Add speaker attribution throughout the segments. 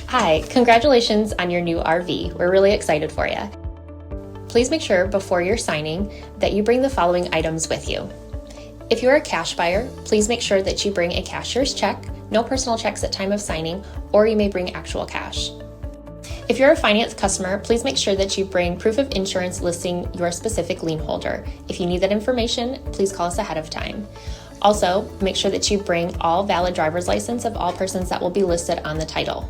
Speaker 1: Hi, congratulations on your new RV. We're really excited for you. Please make sure before you're signing that you bring the following items with you. If you're a cash buyer, please make sure that you bring a cashier's check, no personal checks at time of signing, or you may bring actual cash. If you're a finance customer, please make sure that you bring proof of insurance listing your specific lien holder. If you need that information, please call us ahead of time. Also, make sure that you bring all valid driver's license of all persons that will be listed on the title.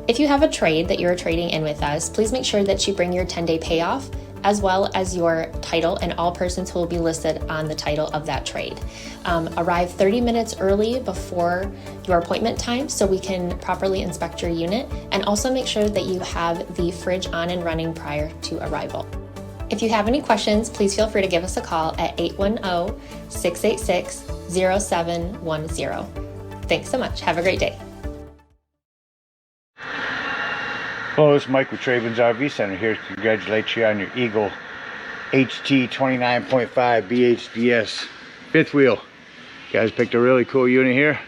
Speaker 1: If you have a trade that you're trading in with us, please make sure that you bring your 10-day payoff as well as your title and all persons who will be listed on the title of that trade. Arrive 30 minutes early before your appointment time so we can properly inspect your unit, and also make sure that you have the fridge on and running prior to arrival. If you have any questions, please feel free to give us a call at 810-686-0710. Thanks so much. Have a great day.
Speaker 2: Hello, this is Mike with TradeWinds RV Center here to congratulate you on your Eagle HT 29.5 BHDS fifth wheel. You guys picked a really cool unit here.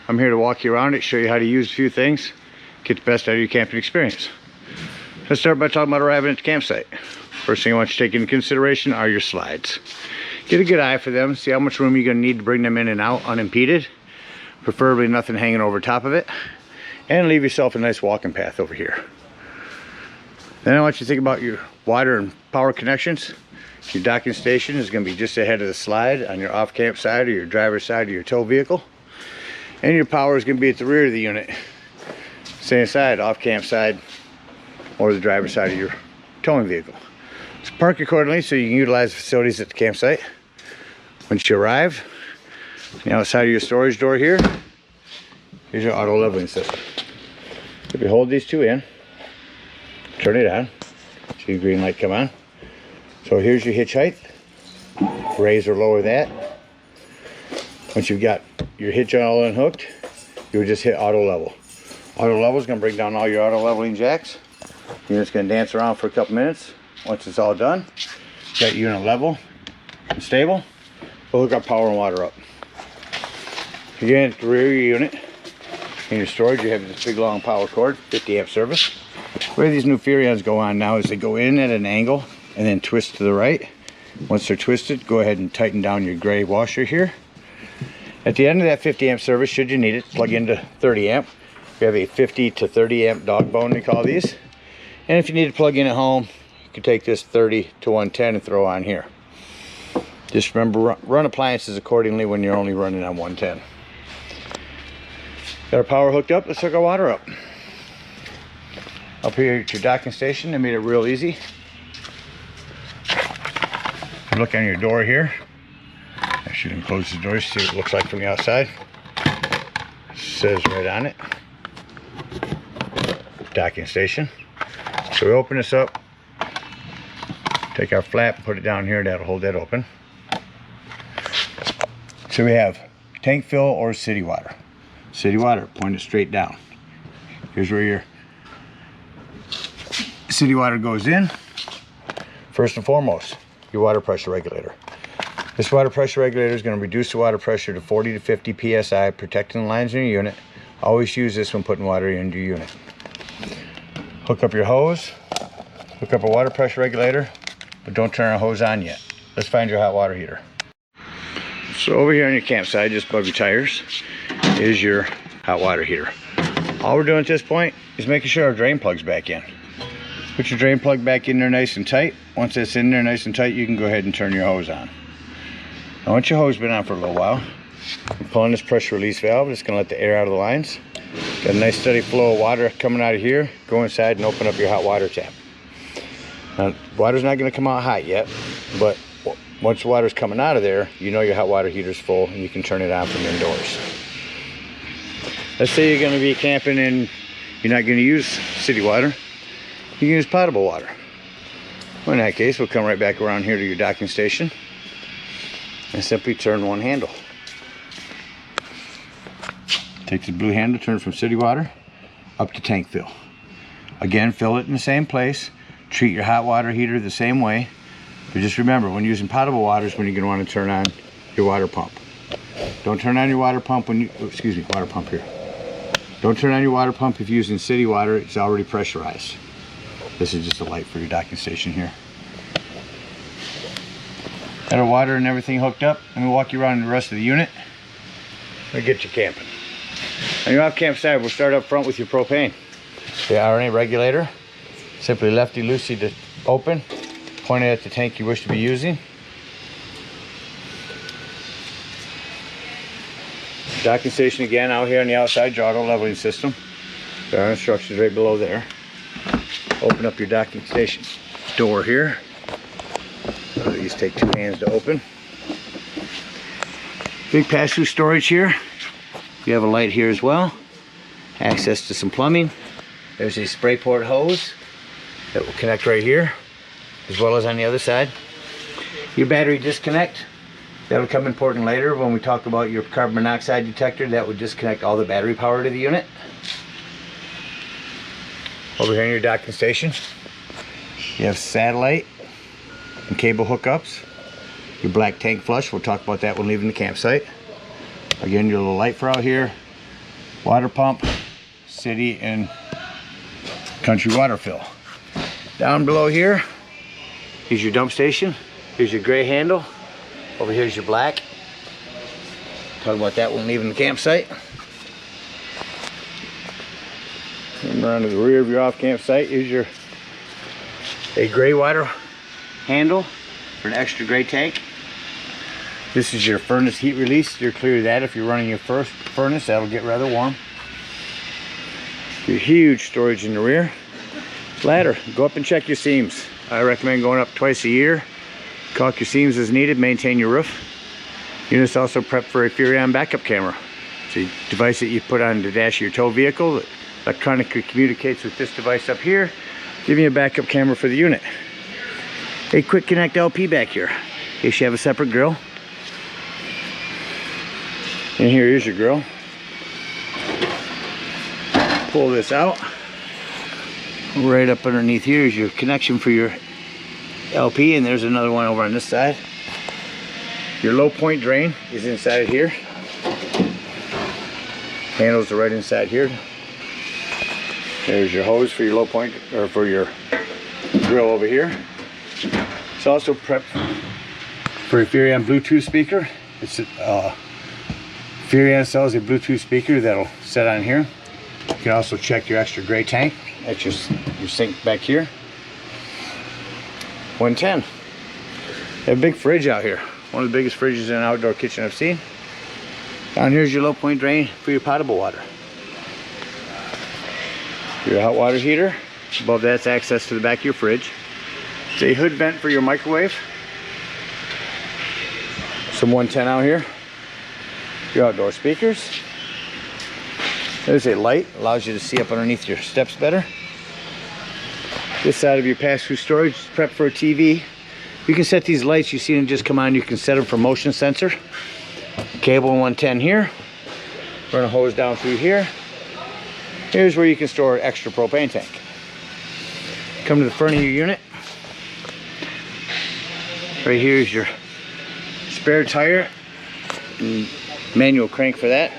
Speaker 2: I'm here to walk you around it, show you how to use a few things, get the best out of your camping experience. Let's start by talking about arriving at the campsite. First thing I want you to take into consideration are your slides. Get a good eye for them, see how much room you're going to need to bring them in and out unimpeded, preferably nothing hanging over top of it, and leave yourself a nice walking path over here. Then I want you to think about your water and power connections. Your docking station is going to be just ahead of the slide on your off-camp side or your driver's side of your tow vehicle. And your power is going to be at the rear of the unit. Same side, off-camp side, or the driver's side of your towing vehicle. So park accordingly so you can utilize the facilities at the campsite. Once you arrive, on the outside of your storage door here, here's your auto leveling system. If you hold these two in, turn it on, see the green light come on. So here's your hitch height. Raise or lower that. Once you've got your hitch all unhooked, you'll just hit auto level. Auto level is going to bring down all your auto leveling jacks. Unit's going to dance around for a couple minutes. Once it's all done, got your unit level and stable, we'll hook up power and water up. Again, at the rear of your unit, in your storage, you have this big long power cord, 50 amp service. The way these new Furions go on now is they go in at an angle and then twist to the right. Once they're twisted, go ahead and tighten down your gray washer here. At the end of that 50 amp service, should you need it, plug into 30 amp. We have a 50 to 30 amp dog bone, we call these. And if you need to plug in at home, you can take this 30 to 110 and throw on here. Just remember, run appliances accordingly when you're only running on 110. Got our power hooked up, let's hook our water up. Up here at your docking station, they made it real easy. Look on your door here. I should close the door, see what it looks like from the outside. It says right on it, docking station. So we open this up, take our flap and put it down here, that'll hold that open. So we have tank fill or city water. City water, point it straight down. Here's where your city water goes in. First and foremost, your water pressure regulator. This water pressure regulator is going to reduce the water pressure to 40 to 50 psi, protecting the lines in your unit. Always use this when putting water into your unit. Hook up your hose, hook up a water pressure regulator, but don't turn our hose on yet. Let's find your hot water heater. So over here on your campsite, just above your tires, is your hot water heater. All we're doing at this point is making sure our drain plug's back in. Put your drain plug back in there nice and tight. Once that's in there nice and tight, you can go ahead and turn your hose on. Now once your hose has been on for a little while, I'm pulling this pressure release valve. It's going to let the air out of the lines. Got a nice steady flow of water coming out of here. Go inside and open up your hot water tap. Now water's not going to come out hot yet, but once the water's coming out of there, you know your hot water heater's full and you can turn it on from indoors. Let's say you're going to be camping and you're not going to use city water. You can use potable water. Well, in that case, we'll come right back around here to your docking station and simply turn one handle. Take the blue handle, turn from city water up to tank fill. Again, fill it in the same place. Treat your hot water heater the same way. But just remember, when using potable water is when you're going to want to turn on your water pump. Don't turn on your water pump when you, water pump here. Don't turn on your water pump if you're using city water. It's already pressurized. This is just a light for your docking station here. Got our water and everything hooked up. Let me walk you around the rest of the unit. We'll get you camping. On your off campsite, we'll start up front with your propane. The RNA regulator. Simply lefty-loosey to open. Point it at the tank you wish to be using. Docking station again out here on the outside, your auto leveling system. There are instructions right below there. Open up your docking station door here. These take 2 hands to open. Big pass-through storage here. You have a light here as well. Access to some plumbing. There's a spray port hose that will connect right here, as well as on the other side. Your battery disconnect. That'll come important later when we talk about your carbon monoxide detector. That would disconnect all the battery power to the unit. Over here in your docking station, you have satellite and cable hookups. Your black tank flush, we'll talk about that when leaving the campsite. Again, your little light for out here. Water pump, city and country water fill. Down below here is your dump station. Here's your gray handle. Over here's your black. Talk about that when leaving the campsite. And around to the rear of your off campsite is a gray water handle for an extra gray tank. This is your furnace heat release. You're clear of that if you're running your first furnace. That'll get rather warm. Your huge storage in the rear. Ladder, go up and check your seams. I recommend going up twice a year. Caulk your seams as needed, maintain your roof. Unit's also prepped for a Furion backup camera. It's a device that you put on the dash of your tow vehicle that electronically communicates with this device up here, giving you a backup camera for the unit. A quick connect LP back here, in case you have a separate grill. And here is your grill. Pull this out. Right up underneath here is your connection for your LP, and there's another one over on this side. Your low point drain is inside here. Handles are right inside here. There's your hose for your low point, or for your grill over here. It's also prepped for a Furion Bluetooth speaker. Furion sells a Bluetooth speaker that'll set on here. You can also check your extra gray tank. That's your sink back here. 110. They have a big fridge out here. One of the biggest fridges in an outdoor kitchen I've seen. Down here's your low point drain for your potable water. Your hot water heater. Above that's access to the back of your fridge. It's a hood vent for your microwave. Some 110 out here. Your outdoor speakers. There's a light, allows you to see up underneath your steps better. This side of your pass-through storage is prepped for a TV. You can set these lights, you see them just come on, you can set them for motion sensor. Cable 110 here. Run a hose down through here. Here's where you can store an extra propane tank. Come to the front of your unit. Right here is your spare tire. And manual crank for that.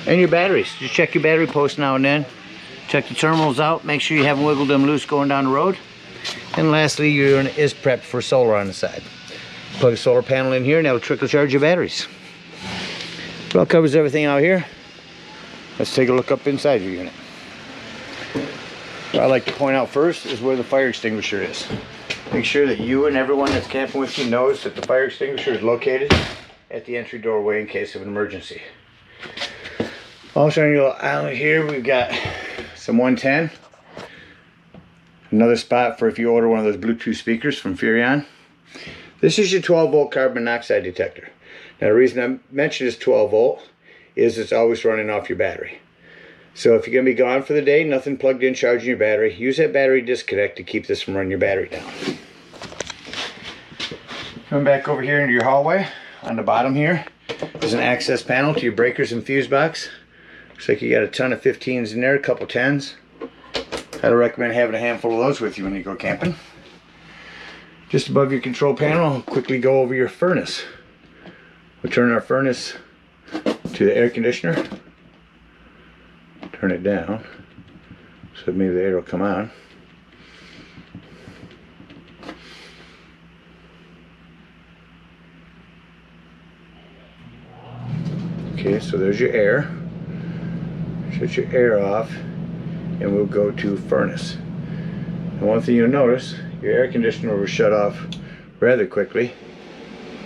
Speaker 2: And your batteries. Just check your battery post now and then. Check the terminals out. Make sure you haven't wiggled them loose going down the road. And lastly, your unit is prepped for solar on the side. Plug a solar panel in here and that'll trickle charge your batteries. Well, covers everything out here. Let's take a look up inside your unit. What I like to point out first is where the fire extinguisher is. Make sure that you and everyone that's camping with you knows that the fire extinguisher is located at the entry doorway in case of an emergency. Also on your little island here, we've got some 110. Another spot for if you order one of those Bluetooth speakers from Furion. This is your 12-volt carbon monoxide detector. Now the reason I mentioned it's 12 volt is it's always running off your battery. So if you're going to be gone for the day, nothing plugged in charging your battery, use that battery disconnect to keep this from running your battery down. Coming back over here into your hallway, on the bottom here, there's an access panel to your breakers and fuse box. Looks like you got a ton of 15s in there, a couple 10s. I'd recommend having a handful of those with you when you go camping. Just above your control panel, I'll quickly go over your furnace. We'll turn our furnace to the air conditioner. turn it down so maybe the air will come on. Okay, so there's your air. Shut your air off, and we'll go to furnace. And one thing you'll notice, your air conditioner will shut off rather quickly.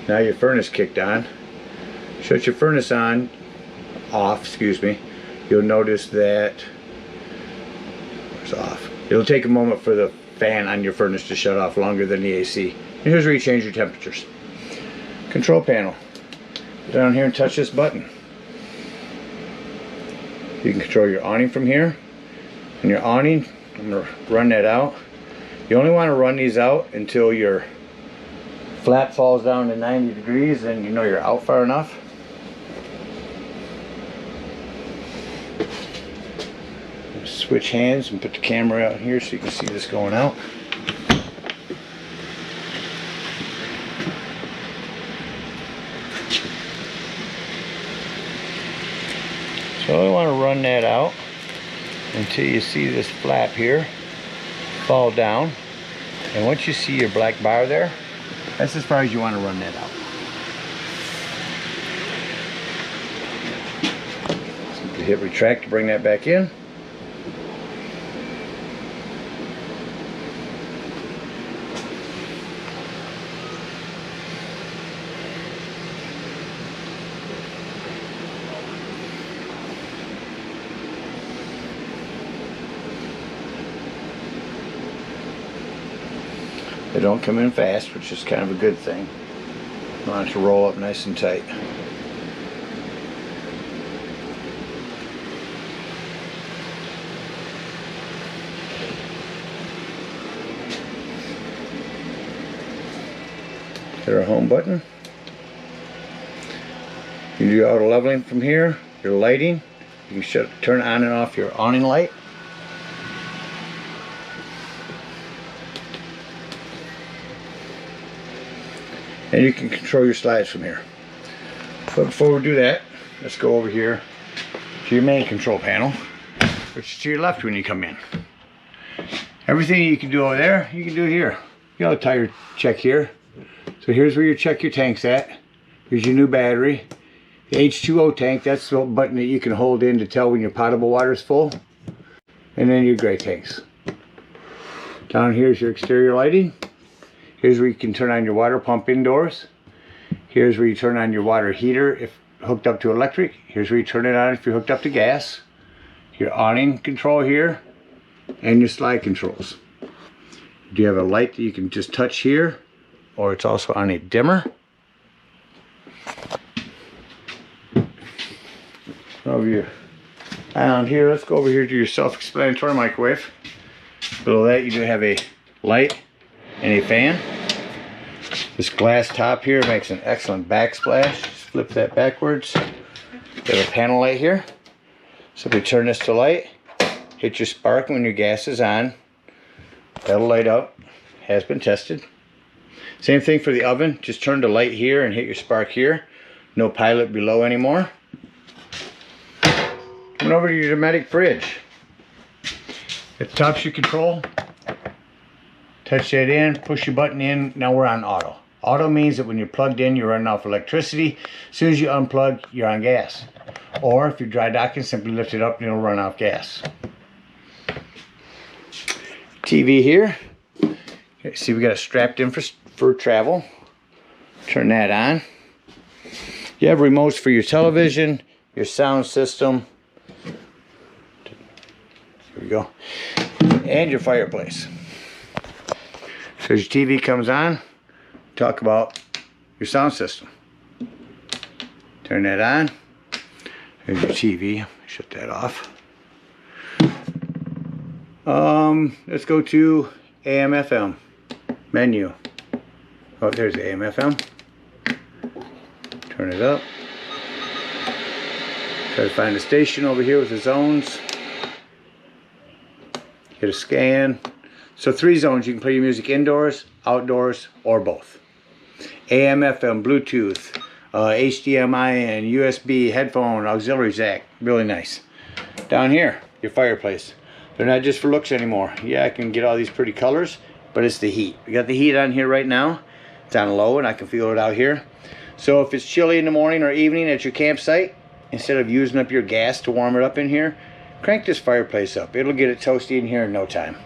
Speaker 2: Now your furnace kicked on. Shut your furnace off, excuse me. You'll notice that it's off. It'll take a moment for the fan on your furnace to shut off, longer than the AC. And here's where you change your temperatures. Control panel. Go down here and touch this button. You can control your awning from here. And your awning, I'm going to run that out. You only want to run these out until your flap falls down to 90 degrees, and you know you're out far enough. Switch hands and put the camera out here so you can see this going out. So I want to run that out until you see this flap here fall down. And once you see your black bar there, that's as far as you want to run that out. Simply hit retract to bring that back in. They don't come in fast, which is kind of a good thing. You want it to roll up nice and tight. Hit our home button. You do auto leveling from here. Your lighting, you can turn on and off your awning light. And you can control your slides from here. But before we do that, let's go over here to your main control panel, which is to your left when you come in. Everything you can do over there, you can do here. You got a tire check here. So here's where you check your tanks at. Here's your new battery. The H2O tank, that's the button that you can hold in to tell when your potable water is full. And then your gray tanks. Down here's your exterior lighting. Here's where you can turn on your water pump indoors. Here's where you turn on your water heater if hooked up to electric. Here's where you turn it on if you're hooked up to gas. Your awning control here, and your slide controls. Do you have a light that you can just touch here, or it's also on a dimmer. Over here. Down here, let's go over here to your self-explanatory microwave. Below that you do have a light and a fan. This glass top here makes an excellent backsplash. Just flip that backwards. You have a panel light here. Simply turn this to light. Hit your spark when your gas is on. That'll light up. Has been tested. Same thing for the oven. Just turn the light here and hit your spark here. No pilot below anymore. Coming over to your Dometic fridge. At the top's your control. Touch that in, push your button in. Now we're on auto. Auto means that when you're plugged in, you're running off electricity. As soon as you unplug, you're on gas. Or if you're dry docking, simply lift it up and it'll run off gas. TV here. Okay, see, we got it strapped in for travel. Turn that on. You have remotes for your television, your sound system. Here we go. And your fireplace. So as your TV comes on, talk about your sound system. Turn that on. There's your TV. Shut that off. Let's go to AM FM menu. Oh, there's the AM FM. Turn it up. Try to find a station over here with the zones. Hit a scan. So 3 zones. You can play your music indoors, outdoors, or both. AM, FM, Bluetooth, HDMI, and USB, headphone, auxiliary jack. Really nice. Down here, your fireplace. They're not just for looks anymore. Yeah, I can get all these pretty colors, but it's the heat. We got the heat on here right now. It's on low and I can feel it out here. So if it's chilly in the morning or evening at your campsite, instead of using up your gas to warm it up in here, crank this fireplace up. It'll get it toasty in here in no time.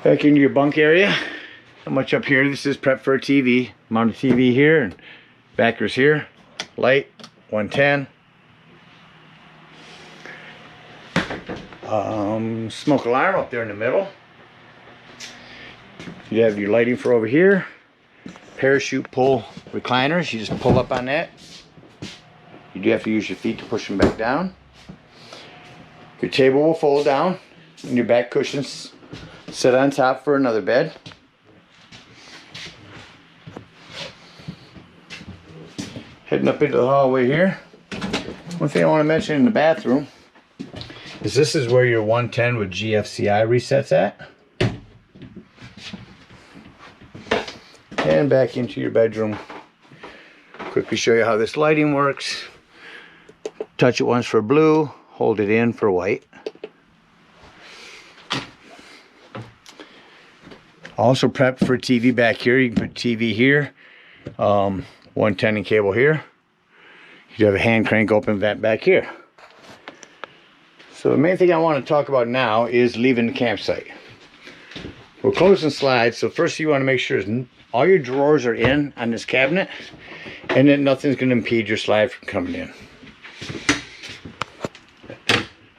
Speaker 2: Back into your bunk area. Not much up here. This is prep for a TV. Mount a TV here and backers here. Light 110. Smoke alarm up there in the middle. You have your lighting for over here. Parachute pull recliners. You just pull up on that. You do have to use your feet to push them back down. Your table will fold down and your back cushions sit on top for another bed. Heading up into the hallway here. One thing I want to mention in the bathroom is this is where your 110 with GFCI resets at. And back into your bedroom. Quickly show you how this lighting works. Touch it once for blue, hold it in for white. Also prepped for TV back here. You can put TV here, 110 and cable here. You have a hand crank open that back here. So the main thing I want to talk about now is leaving the campsite. We're closing slides, so first you want to make sure all your drawers are in on this cabinet and that nothing's going to impede your slide from coming in.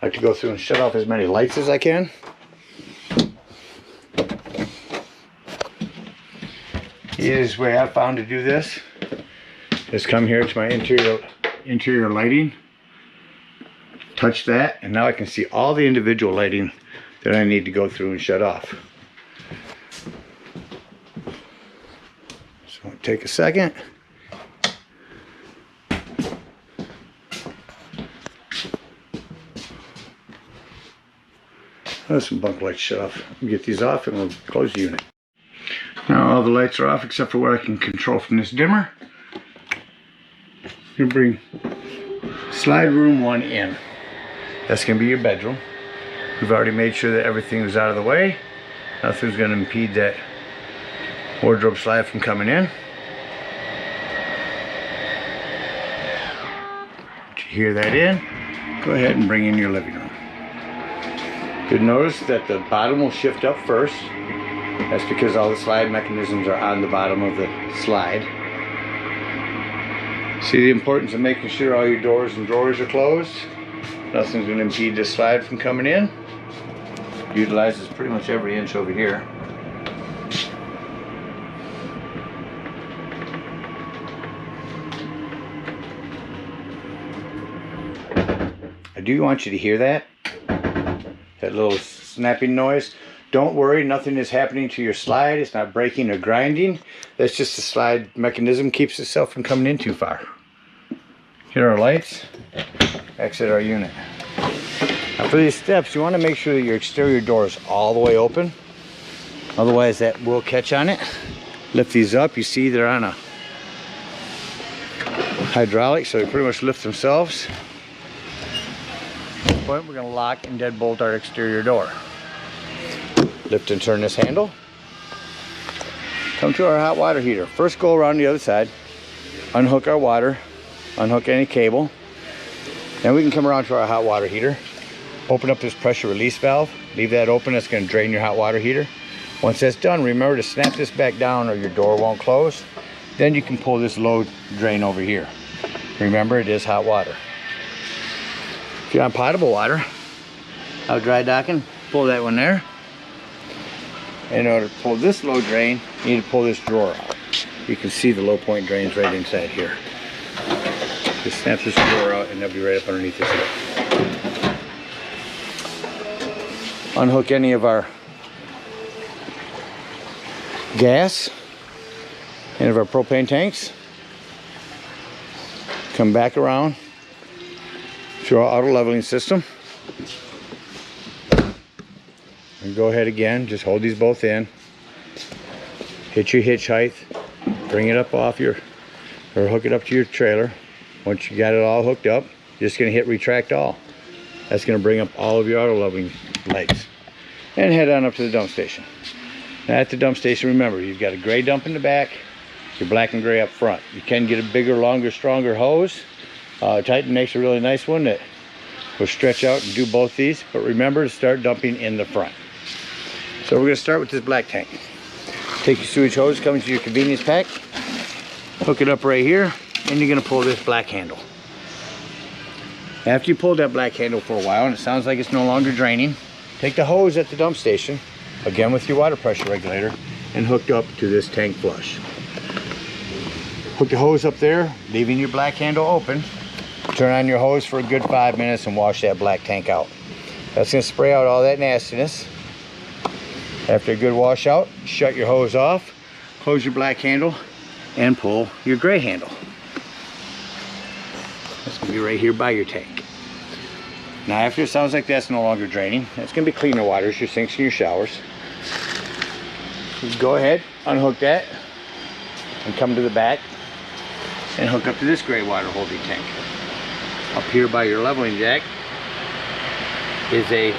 Speaker 2: I like to go through and shut off as many lights as I can. The easiest way I've found to do this is come here to my interior lighting, touch that, and now I can see all the individual lighting that I need to go through and shut off. So take a second. There's some bunk lights shut off. We'll get these off and we'll close the unit. Now all the lights are off except for what I can control from this dimmer. You bring slide room 1 in. That's going to be your bedroom. We've already made sure that everything is out of the way. Nothing's going to impede that wardrobe slide from coming in. Did you hear that in? Go ahead and bring in your living room. You'll notice that the bottom will shift up first. That's because all the slide mechanisms are on the bottom of the slide. See the importance of making sure all your doors and drawers are closed. Nothing's going to impede this slide from coming in. Utilizes pretty much every inch over here. I do want you to hear that little snapping noise. Don't worry, nothing is happening to your slide. It's not breaking or grinding. That's just the slide mechanism keeps itself from coming in too far. Hit our lights, exit our unit. Now for these steps, you want to make sure that your exterior door is all the way open. Otherwise that will catch on it. Lift these up. You see they're on a hydraulic, so they pretty much lift themselves. At this point, we're going to lock and deadbolt our exterior door. Lift and turn this handle. Come to our hot water heater. First go around the other side. Unhook our water. Unhook any cable. Then we can come around to our hot water heater. Open up this pressure release valve. Leave that open. That's going to drain your hot water heater. Once that's done, remember to snap this back down or your door won't close. Then you can pull this low drain over here. Remember, it is hot water. If you're on potable water, out dry docking, pull that one there. In order to pull this low drain, you need to pull this drawer out. You can see the low point drains right inside here. Just snap this drawer out and they'll be right up underneath this lip. Unhook any of our gas, any of our propane tanks. Come back around to our auto leveling system. And go ahead again, just hold these both in. Hit your hitch height, bring it up off your, or hook it up to your trailer. Once you got it all hooked up, You're just going to hit retract all. That's going to bring up all of your auto leveling legs. And head on up to the dump station. Now at the dump station, remember, you've got a gray dump in the back, your black and gray up front. You can get a bigger, longer, stronger hose. Titan makes a really nice one that will stretch out and do both these, but remember to start dumping in the front. So we're going to start with this black tank. Take your sewage hose, comes to your convenience pack, hook it up right here, and you're going to pull this black handle. After you pull that black handle for a while and it sounds like it's no longer draining, take the hose at the dump station, again with your water pressure regulator, and hooked up to this tank flush. Hook the hose up there, leaving your black handle open. Turn on your hose for a good 5 minutes and wash that black tank out. That's going to spray out all that nastiness. After a good wash out, shut your hose off, close your black handle, and pull your gray handle. That's going to be right here by your tank. Now after it sounds like that's no longer draining, it's going to be cleaner waters, your sinks and your showers. Just go ahead, unhook that, and come to the back and hook up to this gray water holding tank. Up here by your leveling jack is a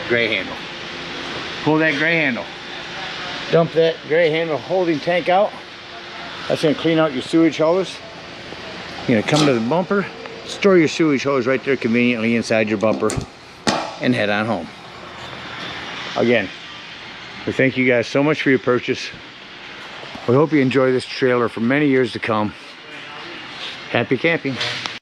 Speaker 2: gray handle. Pull that gray handle. Dump that gray handle holding tank out. That's going to clean out your sewage hose. You're going to come to the bumper, store your sewage hose right there conveniently inside your bumper, and head on home. Again, we thank you guys so much for your purchase. We hope you enjoy this trailer for many years to come. Happy camping.